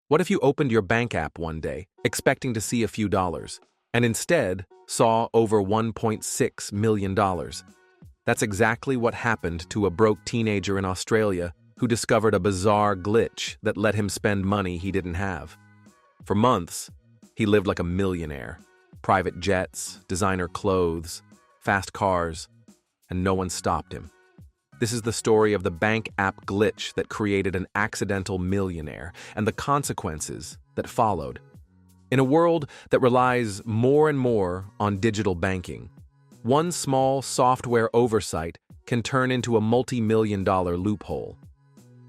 What if you opened your bank app one day, expecting to see a few dollars, and instead saw over $1.6 million? That's exactly what happened to a broke teenager in Australia who discovered a bizarre glitch that let him spend money he didn't have. For months, he lived like a millionaire. Private jets, designer clothes, fast cars, and no one stopped him. This is the story of the bank app glitch that created an accidental millionaire and the consequences that followed. In a world that relies more and more on digital banking, one small software oversight can turn into a multi-million-dollar loophole.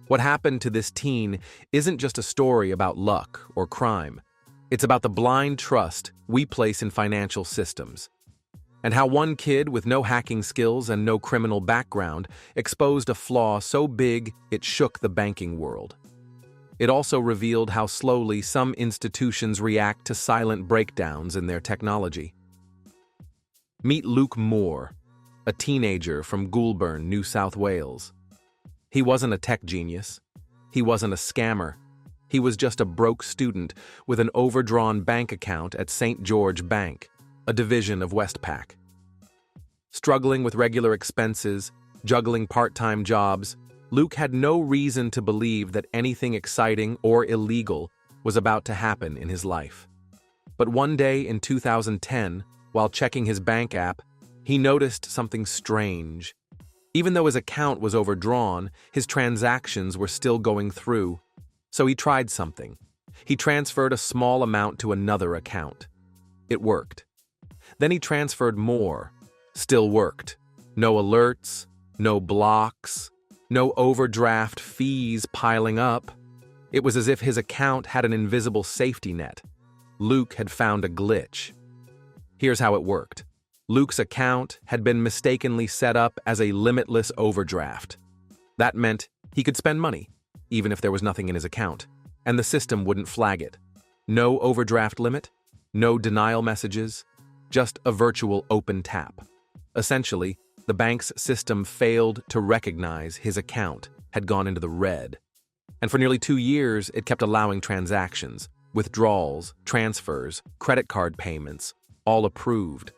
What happened to this teen isn't just a story about luck or crime. It's about the blind trust we place in financial systems, and how one kid with no hacking skills and no criminal background exposed a flaw so big it shook the banking world. It also revealed how slowly some institutions react to silent breakdowns in their technology. Meet Luke Moore, a teenager from Goulburn, New South Wales. He wasn't a tech genius. He wasn't a scammer. He was just a broke student with an overdrawn bank account at St. George Bank, a division of Westpac. Struggling with regular expenses, juggling part-time jobs, Luke had no reason to believe that anything exciting or illegal was about to happen in his life. But one day in 2010, while checking his bank app, he noticed something strange. Even though his account was overdrawn, his transactions were still going through. So he tried something. He transferred a small amount to another account. It worked. Then he transferred more. Still worked. No alerts, no blocks, no overdraft fees piling up. It was as if his account had an invisible safety net. Luke had found a glitch. Here's how it worked. Luke's account had been mistakenly set up as a limitless overdraft. That meant he could spend money, even if there was nothing in his account, and the system wouldn't flag it. No overdraft limit, no denial messages, just a virtual open tap. Essentially, the bank's system failed to recognize his account had gone into the red. And for nearly 2 years, it kept allowing transactions, withdrawals, transfers, credit card payments, all approved.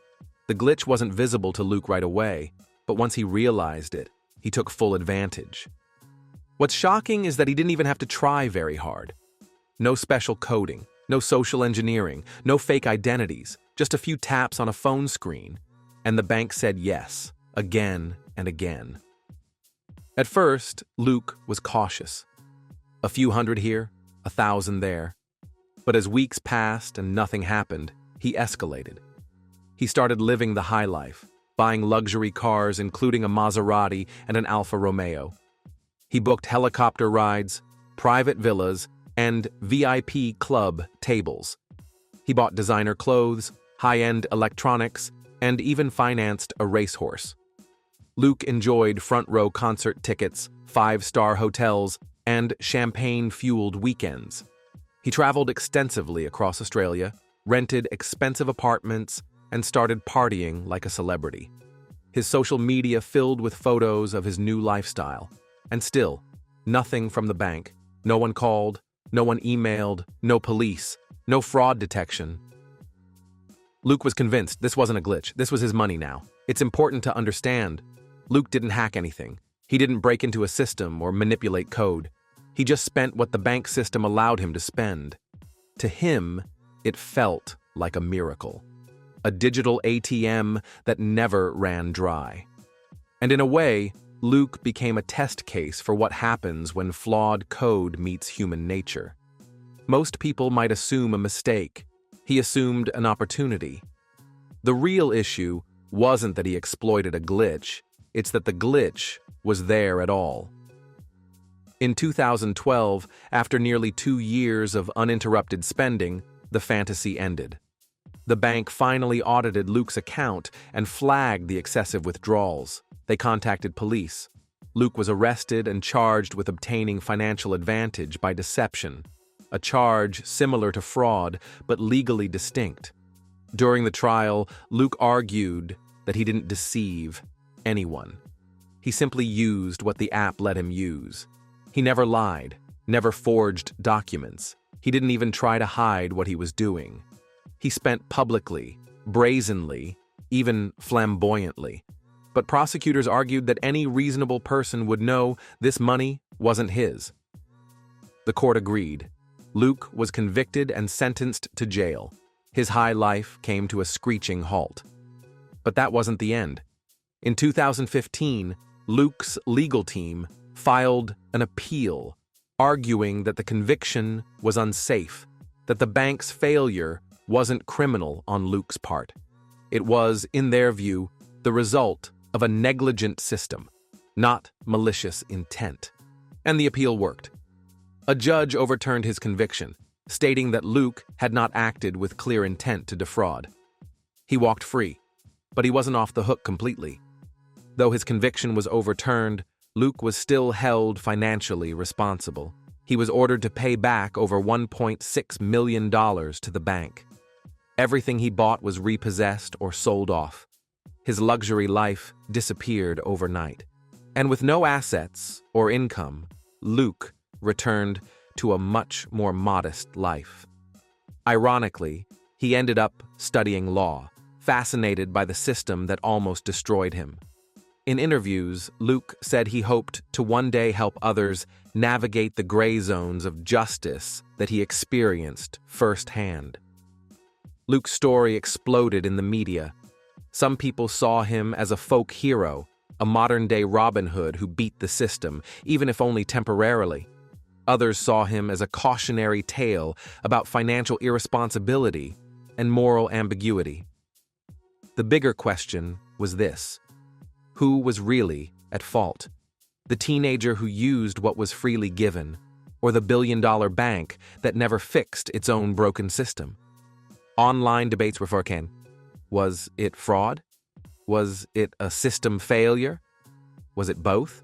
The glitch wasn't visible to Luke right away, but once he realized it, he took full advantage. What's shocking is that he didn't even have to try very hard. No special coding, no social engineering, no fake identities, just a few taps on a phone screen. And the bank said yes, again and again. At first, Luke was cautious. A few hundred here, 1,000 there. But as weeks passed and nothing happened, he escalated. He started living the high life, buying luxury cars including a Maserati and an Alfa Romeo. He booked helicopter rides, private villas, and VIP club tables. He bought designer clothes, high-end electronics, and even financed a racehorse. Luke enjoyed front-row concert tickets, 5-star hotels, and champagne-fueled weekends. He traveled extensively across Australia, rented expensive apartments, and started partying like a celebrity. His social media filled with photos of his new lifestyle. And still, nothing from the bank. No one called, no one emailed, no police, no fraud detection. Luke was convinced this wasn't a glitch. This was his money now. It's important to understand. Luke didn't hack anything. He didn't break into a system or manipulate code. He just spent what the bank system allowed him to spend. To him, it felt like a miracle. A digital ATM that never ran dry. And in a way, Luke became a test case for what happens when flawed code meets human nature. Most people might assume a mistake. He assumed an opportunity. The real issue wasn't that he exploited a glitch, it's that the glitch was there at all. In 2012, after nearly 2 years of uninterrupted spending, the fantasy ended. The bank finally audited Luke's account and flagged the excessive withdrawals. They contacted police. Luke was arrested and charged with obtaining financial advantage by deception, a charge similar to fraud but legally distinct. During the trial, Luke argued that he didn't deceive anyone. He simply used what the app let him use. He never lied, never forged documents. He didn't even try to hide what he was doing. He spent publicly, brazenly, even flamboyantly. But prosecutors argued that any reasonable person would know this money wasn't his. The court agreed. Luke was convicted and sentenced to jail. His high life came to a screeching halt. But that wasn't the end. In 2015, Luke's legal team filed an appeal, arguing that the conviction was unsafe, that the bank's failure wasn't criminal on Luke's part. It was, in their view, the result of a negligent system, not malicious intent. And the appeal worked. A judge overturned his conviction, stating that Luke had not acted with clear intent to defraud. He walked free, but he wasn't off the hook completely. Though his conviction was overturned, Luke was still held financially responsible. He was ordered to pay back over $1.6 million to the bank. Everything he bought was repossessed or sold off. His luxury life disappeared overnight. And with no assets or income, Luke returned to a much more modest life. Ironically, he ended up studying law, fascinated by the system that almost destroyed him. In interviews, Luke said he hoped to one day help others navigate the gray zones of justice that he experienced firsthand. Luke's story exploded in the media. Some people saw him as a folk hero, a modern-day Robin Hood who beat the system, even if only temporarily. Others saw him as a cautionary tale about financial irresponsibility and moral ambiguity. The bigger question was this: who was really at fault? The teenager who used what was freely given, or the billion-dollar bank that never fixed its own broken system? Online debates were forcan. Was it fraud? Was it a system failure? Was it both?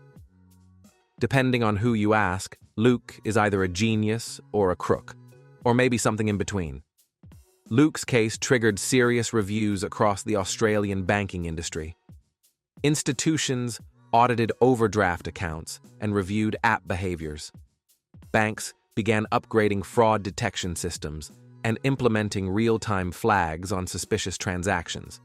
Depending on who you ask, Luke is either a genius or a crook, or maybe something in between. Luke's case triggered serious reviews across the Australian banking industry. Institutions audited overdraft accounts and reviewed app behaviors. Banks began upgrading fraud detection systems and implementing real-time flags on suspicious transactions.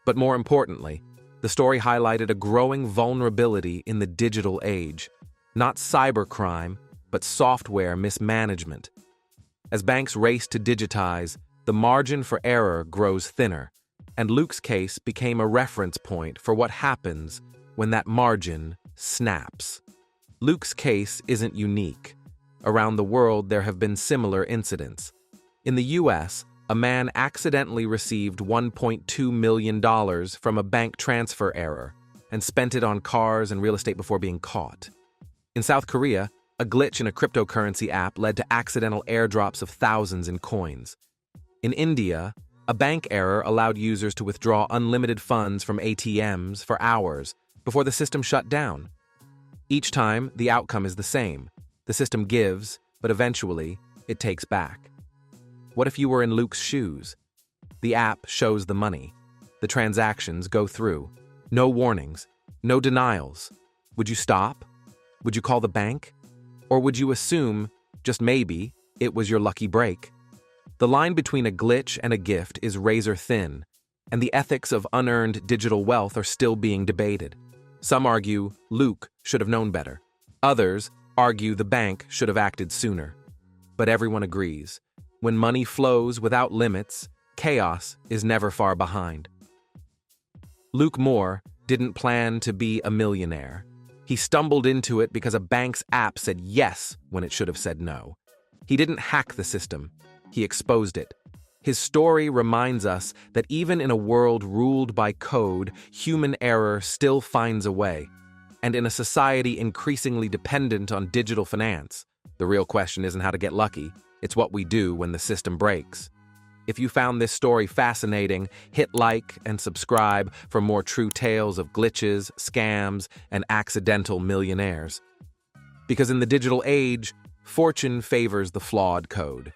But more importantly, the story highlighted a growing vulnerability in the digital age, not cybercrime, but software mismanagement. As banks race to digitize, the margin for error grows thinner, and Luke's case became a reference point for what happens when that margin snaps. Luke's case isn't unique. Around the world, there have been similar incidents. In the US, a man accidentally received $1.2 million from a bank transfer error and spent it on cars and real estate before being caught. In South Korea, a glitch in a cryptocurrency app led to accidental airdrops of thousands in coins. In India, a bank error allowed users to withdraw unlimited funds from ATMs for hours before the system shut down. Each time, the outcome is the same. The system gives, but eventually, it takes back. What if you were in Luke's shoes? The app shows the money. The transactions go through. No warnings, no denials. Would you stop? Would you call the bank? Or would you assume, just maybe, it was your lucky break? The line between a glitch and a gift is razor thin, and the ethics of unearned digital wealth are still being debated. Some argue Luke should have known better. Others argue the bank should have acted sooner. But everyone agrees. When money flows without limits, chaos is never far behind. Luke Moore didn't plan to be a millionaire. He stumbled into it because a bank's app said yes when it should have said no. He didn't hack the system. He exposed it. His story reminds us that even in a world ruled by code, human error still finds a way. And in a society increasingly dependent on digital finance, the real question isn't how to get lucky. It's what we do when the system breaks. If you found this story fascinating, hit like and subscribe for more true tales of glitches, scams, and accidental millionaires. Because in the digital age, fortune favors the flawed code.